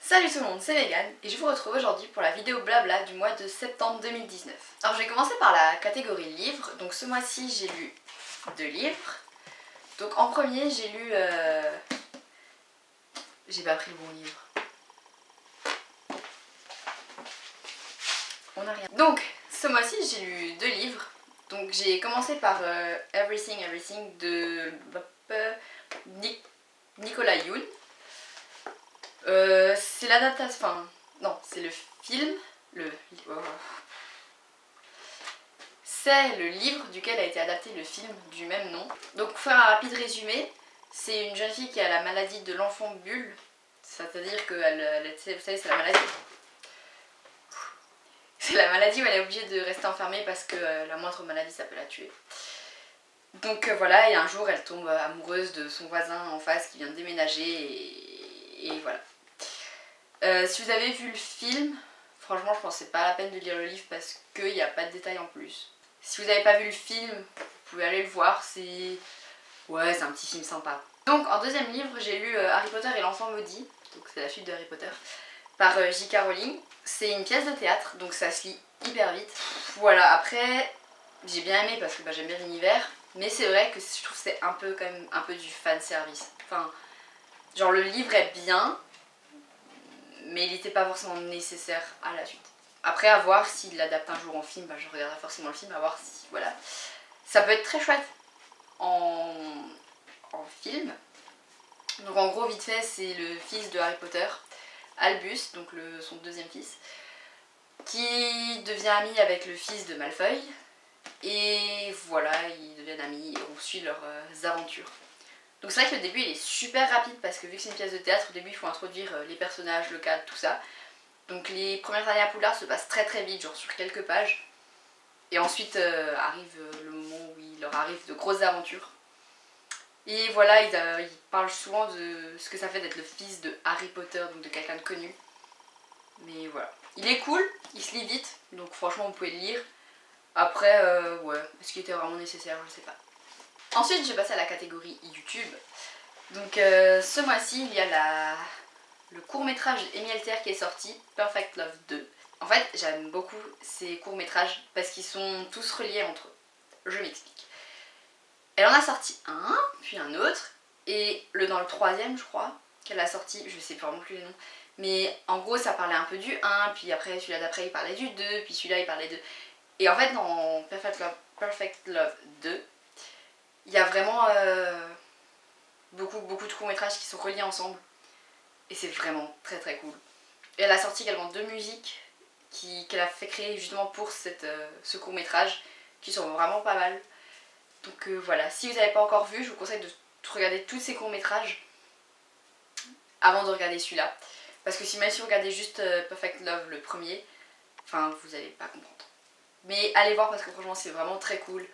Salut tout le monde, c'est Megan et je vous retrouve aujourd'hui pour la vidéo blabla du mois de septembre 2019. Alors je vais commencer par la catégorie livres. Donc ce mois-ci j'ai lu 2 livres. Donc en premier j'ai lu... J'ai pas pris le bon livre. On a rien. Donc ce mois-ci j'ai lu 2 livres. Donc j'ai commencé par Everything Everything de Nicolas Yoon. C'est l'adaptation... Enfin, non, c'est le film... C'est le livre duquel a été adapté le film du même nom. Donc pour faire un rapide résumé, c'est une jeune fille qui a la maladie de l'enfant bulle. C'est-à-dire que vous savez, c'est la maladie. C'est la maladie où elle est obligée de rester enfermée parce que la moindre maladie ça peut la tuer. Donc voilà, et un jour elle tombe amoureuse de son voisin en face qui vient de déménager et voilà. Si vous avez vu le film, franchement je pense que c'est pas la peine de lire le livre parce qu'il n'y a pas de détails en plus. Si vous n'avez pas vu le film, vous pouvez aller le voir, c'est un petit film sympa. Donc en deuxième livre, j'ai lu Harry Potter et l'enfant maudit, donc c'est la suite de Harry Potter, par J.K. Rowling. C'est une pièce de théâtre, donc ça se lit hyper vite. Voilà, après, j'ai bien aimé parce que j'aime bien l'univers, mais c'est vrai que je trouve que c'est un peu quand même un peu du fan service. Enfin, genre le livre est bien, mais il n'était pas forcément nécessaire à la suite. Après, à voir s'il l'adapte un jour en film, je regarderai forcément le film, à voir si, voilà. Ça peut être très chouette en film. Donc en gros, vite fait, c'est le fils de Harry Potter, Albus, donc son deuxième fils, qui devient ami avec le fils de Malfoy. Et voilà, ils deviennent amis et on suit leurs aventures. Donc c'est vrai que le début il est super rapide parce que vu que c'est une pièce de théâtre, au début il faut introduire les personnages, le cadre, tout ça. Donc les premières années à Poudlard se passent très très vite, genre sur quelques pages. Et ensuite arrive le moment où il leur arrive de grosses aventures. Et voilà, ils parlent souvent de ce que ça fait d'être le fils de Harry Potter, donc de quelqu'un de connu. Mais voilà. Il est cool, il se lit vite, donc franchement vous pouvez le lire. Après, ouais, est-ce qu'il était vraiment nécessaire, je sais pas. Ensuite, je vais passer à la catégorie YouTube. Donc ce mois-ci, il y a le court-métrage Amy Alter qui est sorti, Perfect Love 2. En fait, j'aime beaucoup ces courts-métrages parce qu'ils sont tous reliés entre eux. Je m'explique. Elle en a sorti un, puis un autre, et dans le troisième, je crois, qu'elle a sorti, je sais vraiment plus les noms, mais en gros, ça parlait un peu du 1, puis après, celui-là d'après, il parlait du 2, puis celui-là, il parlait de... Et en fait, dans Perfect Love 2, il y a vraiment beaucoup de courts-métrages qui sont reliés ensemble, et c'est vraiment très très cool. Et elle a sorti également 2 musiques qu'elle a fait créer justement pour ce court-métrage, qui sont vraiment pas mal. Donc voilà, si vous n'avez pas encore vu, je vous conseille de regarder tous ces courts-métrages avant de regarder celui-là. Parce que même si vous regardez juste Perfect Love le premier, enfin vous n'allez pas comprendre. Mais allez voir parce que franchement c'est vraiment très cool.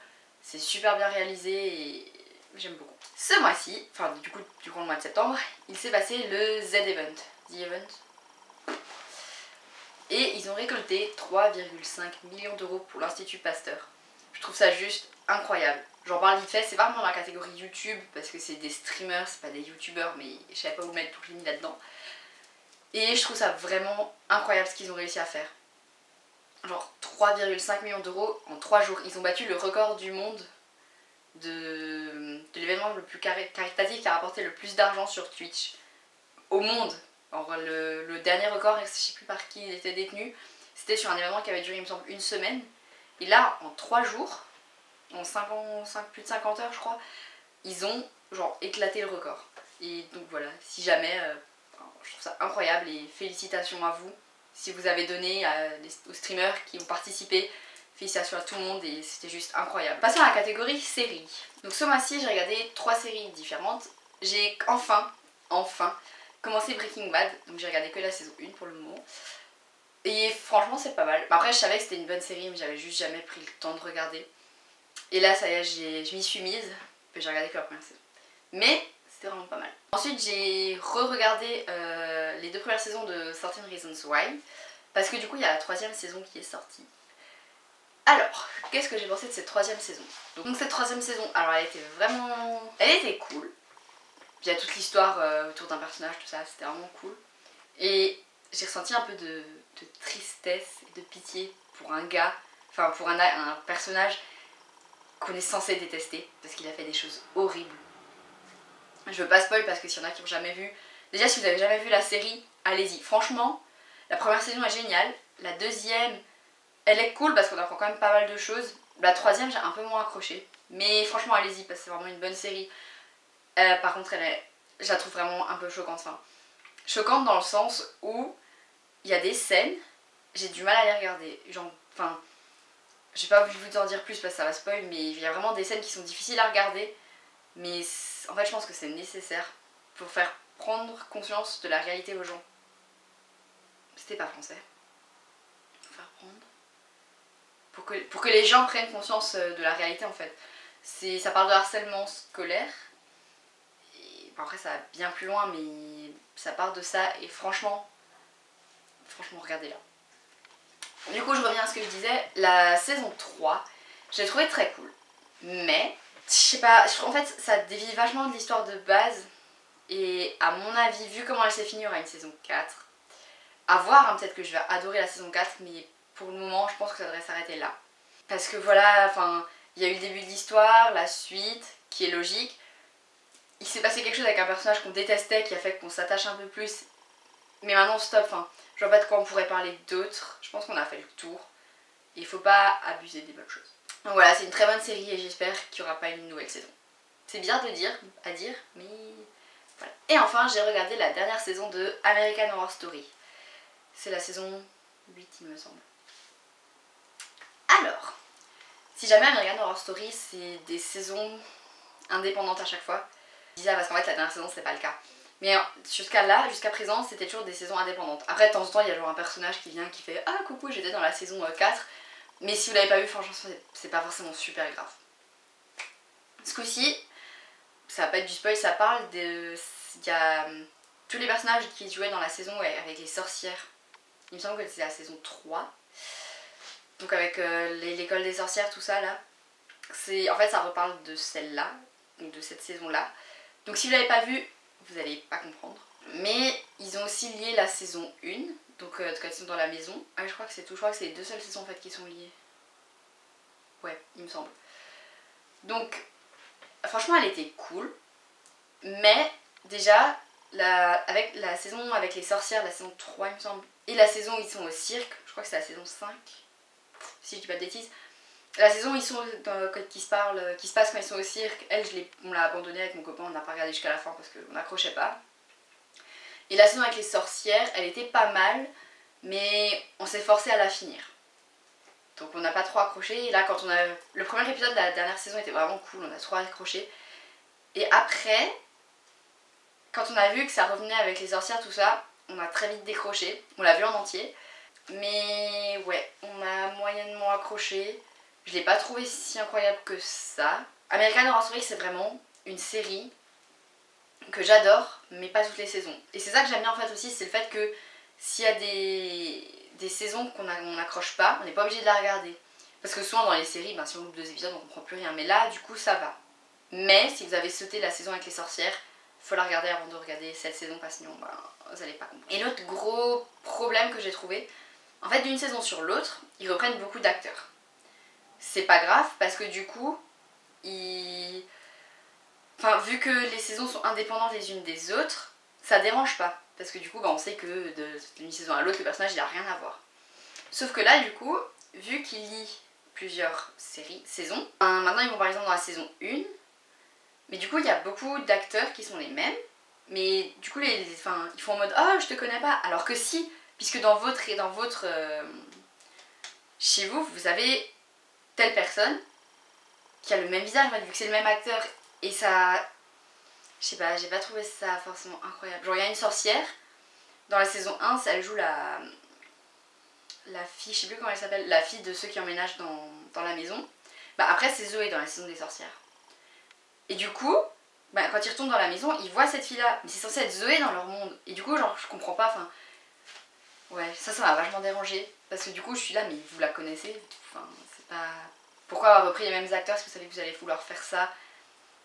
C'est super bien réalisé et j'aime beaucoup. Ce mois-ci, enfin du coup le mois de septembre, il s'est passé le Z-Event. The Event. Et ils ont récolté 3,5 millions d'euros pour l'Institut Pasteur. Je trouve ça juste incroyable. J'en parle vite fait, c'est vraiment dans la catégorie YouTube parce que c'est des streamers, c'est pas des youtubeurs, mais je savais pas où mettre donc je l'ai mis là-dedans. Et je trouve ça vraiment incroyable ce qu'ils ont réussi à faire. Genre 3,5 millions d'euros en 3 jours. Ils ont battu le record du monde de l'événement le plus caritatif qui a rapporté le plus d'argent sur Twitch au monde. Alors le dernier record, je sais plus par qui il était détenu, c'était sur un événement qui avait duré il me semble une semaine. Et là en 3 jours, en plus de 50 heures je crois, ils ont genre éclaté le record. Et donc voilà, si jamais, je trouve ça incroyable et félicitations à vous. Si vous avez donné aux streamers qui ont participé, félicitations à tout le monde et c'était juste incroyable. Passons à la catégorie séries. Donc ce mois-ci j'ai regardé 3 séries différentes. J'ai enfin commencé Breaking Bad, donc j'ai regardé que la saison 1 pour le moment. Et franchement c'est pas mal. Après je savais que c'était une bonne série mais j'avais juste jamais pris le temps de regarder. Et là ça y est, je m'y suis mise, j'ai regardé que la première saison. Mais c'était vraiment pas mal. Ensuite j'ai re-regardé les 2 premières saisons de 13 Reasons Why. Parce que du coup il y a la 3ème saison qui est sortie. Alors, qu'est-ce que j'ai pensé de cette 3ème saison? Donc cette 3ème saison, alors elle était cool. Il y a toute l'histoire autour d'un personnage, tout ça, c'était vraiment cool. Et j'ai ressenti un peu de tristesse et de pitié pour un gars, enfin pour un personnage qu'on est censé détester parce qu'il a fait des choses horribles. Je veux pas spoil parce que s'il y en a qui n'ont jamais vu, déjà si vous avez jamais vu la série, allez-y. Franchement, la première saison est géniale, la deuxième, elle est cool parce qu'on apprend quand même pas mal de choses. La troisième, j'ai un peu moins accroché, mais franchement allez-y parce que c'est vraiment une bonne série. Par contre, je la trouve vraiment un peu choquante. Enfin, choquante dans le sens où il y a des scènes, j'ai du mal à les regarder. Genre, enfin, j'ai pas envie de vous en dire plus parce que ça va spoil, mais il y a vraiment des scènes qui sont difficiles à regarder. Mais en fait, je pense que c'est nécessaire pour faire prendre conscience de la réalité aux gens. C'était pas français. Pour faire prendre. Pour que les gens prennent conscience de la réalité en fait. Ça parle de harcèlement scolaire. Et bon, après, ça va bien plus loin, mais ça part de ça. Et franchement, regardez-la. Du coup, je reviens à ce que je disais. La saison 3, je l'ai trouvée très cool. Mais, je sais pas, en fait, ça dévie vachement de l'histoire de base. Et à mon avis, vu comment elle s'est finie, il y aura une saison 4. À voir, hein, peut-être que je vais adorer la saison 4, mais pour le moment, je pense que ça devrait s'arrêter là. Parce que voilà, enfin, il y a eu le début de l'histoire, la suite, qui est logique. Il s'est passé quelque chose avec un personnage qu'on détestait, qui a fait qu'on s'attache un peu plus. Mais maintenant, stop, enfin, je vois pas de quoi on pourrait parler d'autre. Je pense qu'on a fait le tour. Et il faut pas abuser des bonnes choses. Donc voilà, c'est une très bonne série et j'espère qu'il n'y aura pas une nouvelle saison. C'est bien à dire, mais voilà. Et enfin, j'ai regardé la dernière saison de American Horror Story. C'est la saison 8, il me semble. Alors, si jamais American Horror Story, c'est des saisons indépendantes à chaque fois. Je dis ça parce qu'en fait, la dernière saison, c'est pas le cas. Mais jusqu'à présent, c'était toujours des saisons indépendantes. Après, de temps en temps, il y a genre un personnage qui vient qui fait « Ah, coucou, j'étais dans la saison 4 ». Mais si vous l'avez pas vu, franchement, c'est pas forcément super grave. Ce coup-ci, ça va pas être du spoil, ça parle de... Il y a tous les personnages qui jouaient dans la saison avec les sorcières. Il me semble que c'est la saison 3. Donc avec l'école des sorcières, tout ça là. En fait, ça reparle de celle-là, donc de cette saison-là. Donc si vous l'avez pas vu, vous allez pas comprendre. Mais ils ont aussi lié la saison 1, donc quand ils sont dans la maison. Ah, je crois que c'est tout, je crois que c'est les deux seules saisons en fait qui sont liées. Ouais, il me semble. Donc, franchement, elle était cool. Mais déjà, avec la saison avec les sorcières, la saison 3 il me semble, et la saison où ils sont au cirque, je crois que c'est la saison 5, si je dis pas de bêtises. La saison où ils sont qui se passe quand ils sont au cirque, elle, on l'a abandonnée avec mon copain, on n'a pas regardé jusqu'à la fin parce qu'on n'accrochait pas. Et la saison avec les sorcières, elle était pas mal, mais on s'est forcé à la finir. Donc on n'a pas trop accroché. Et là, le premier épisode de la dernière saison était vraiment cool, on a trop accroché. Et après, quand on a vu que ça revenait avec les sorcières, tout ça, on a très vite décroché. On l'a vu en entier. Mais ouais, on a moyennement accroché. Je l'ai pas trouvé si incroyable que ça. American Horror Story, c'est vraiment une série que j'adore, mais pas toutes les saisons. Et c'est ça que j'aime bien en fait aussi, c'est le fait que s'il y a des saisons qu'on n'accroche pas, on n'est pas obligé de la regarder. Parce que souvent dans les séries, si on loupe 2 épisodes, on comprend plus rien. Mais là, du coup, ça va. Mais si vous avez sauté la saison avec les sorcières, faut la regarder avant de regarder cette saison, parce que sinon, vous n'allez pas comprendre. Et l'autre gros problème que j'ai trouvé, en fait, d'une saison sur l'autre, ils reprennent beaucoup d'acteurs. C'est pas grave, parce que du coup, vu que les saisons sont indépendantes les unes des autres, ça dérange pas. Parce que du coup, on sait que d'une saison à l'autre, le personnage, il a rien à voir. Sauf que là, du coup, vu qu'il lit plusieurs saisons, maintenant ils vont par exemple dans la saison 1, mais du coup, il y a beaucoup d'acteurs qui sont les mêmes, mais du coup, ils font en mode « Oh, je te connais pas !» Alors que si, puisque dans votre chez vous, vous avez telle personne qui a le même visage, vu que c'est le même acteur, et ça... Je sais pas, j'ai pas trouvé ça forcément incroyable. Genre, il y a une sorcière, dans la saison 1, elle joue la fille, je sais plus comment elle s'appelle, la fille de ceux qui emménagent dans la maison. Après, c'est Zoé dans la saison des sorcières. Et du coup, quand ils retournent dans la maison, ils voient cette fille-là. Mais c'est censé être Zoé dans leur monde. Et du coup, genre, je comprends pas, ouais, ça m'a vachement dérangée. Parce que du coup, je suis là, mais vous la connaissez. C'est pas... Pourquoi avoir repris les mêmes acteurs si vous savez que vous allez vouloir faire ça?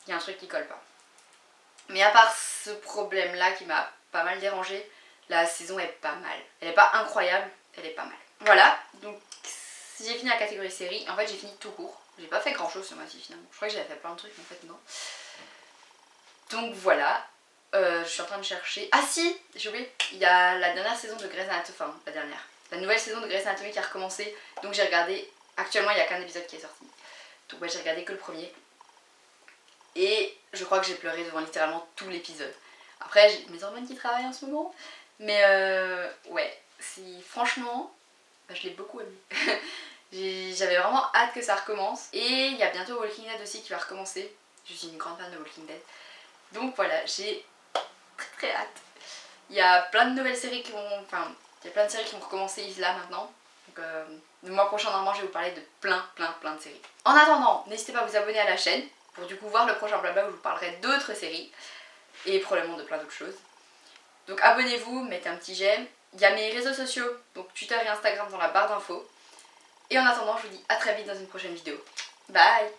Il y a un truc qui colle pas. Mais à part ce problème-là qui m'a pas mal dérangée, La saison est pas mal. Elle est pas incroyable, elle est pas mal. Voilà, donc j'ai fini la catégorie série. En fait j'ai fini tout court. J'ai pas fait grand chose ce mois-ci finalement. Je crois que j'avais fait plein de trucs mais en fait non. Donc voilà. Je suis en train de chercher. Ah si, j'ai oublié. Il y a la dernière saison de Grey's Anatomy. Enfin la dernière. La nouvelle saison de Grey's Anatomy qui a recommencé. Donc j'ai regardé. Actuellement il n'y a qu'un épisode qui est sorti. Donc ouais, j'ai regardé que le premier. Et je crois que j'ai pleuré devant littéralement tout l'épisode. Après j'ai mes hormones qui travaillent en ce moment. Mais ouais, si franchement, bah, je l'ai beaucoup aimé. J'avais vraiment hâte que ça recommence. Et il y a bientôt Walking Dead aussi qui va recommencer. Je suis une grande fan de Walking Dead. Donc voilà, j'ai très hâte. Il y a plein de nouvelles séries qui vont... Enfin, il y a plein de séries qui vont recommencer là maintenant. Donc le mois prochain normalement je vais vous parler de plein de séries. En attendant, n'hésitez pas à vous abonner à la chaîne pour du coup voir le prochain blabla où je vous parlerai d'autres séries. Et probablement de plein d'autres choses. Donc abonnez-vous, mettez un petit j'aime. Il y a mes réseaux sociaux, donc Twitter et Instagram dans la barre d'infos. Et en attendant, je vous dis à très vite dans une prochaine vidéo. Bye!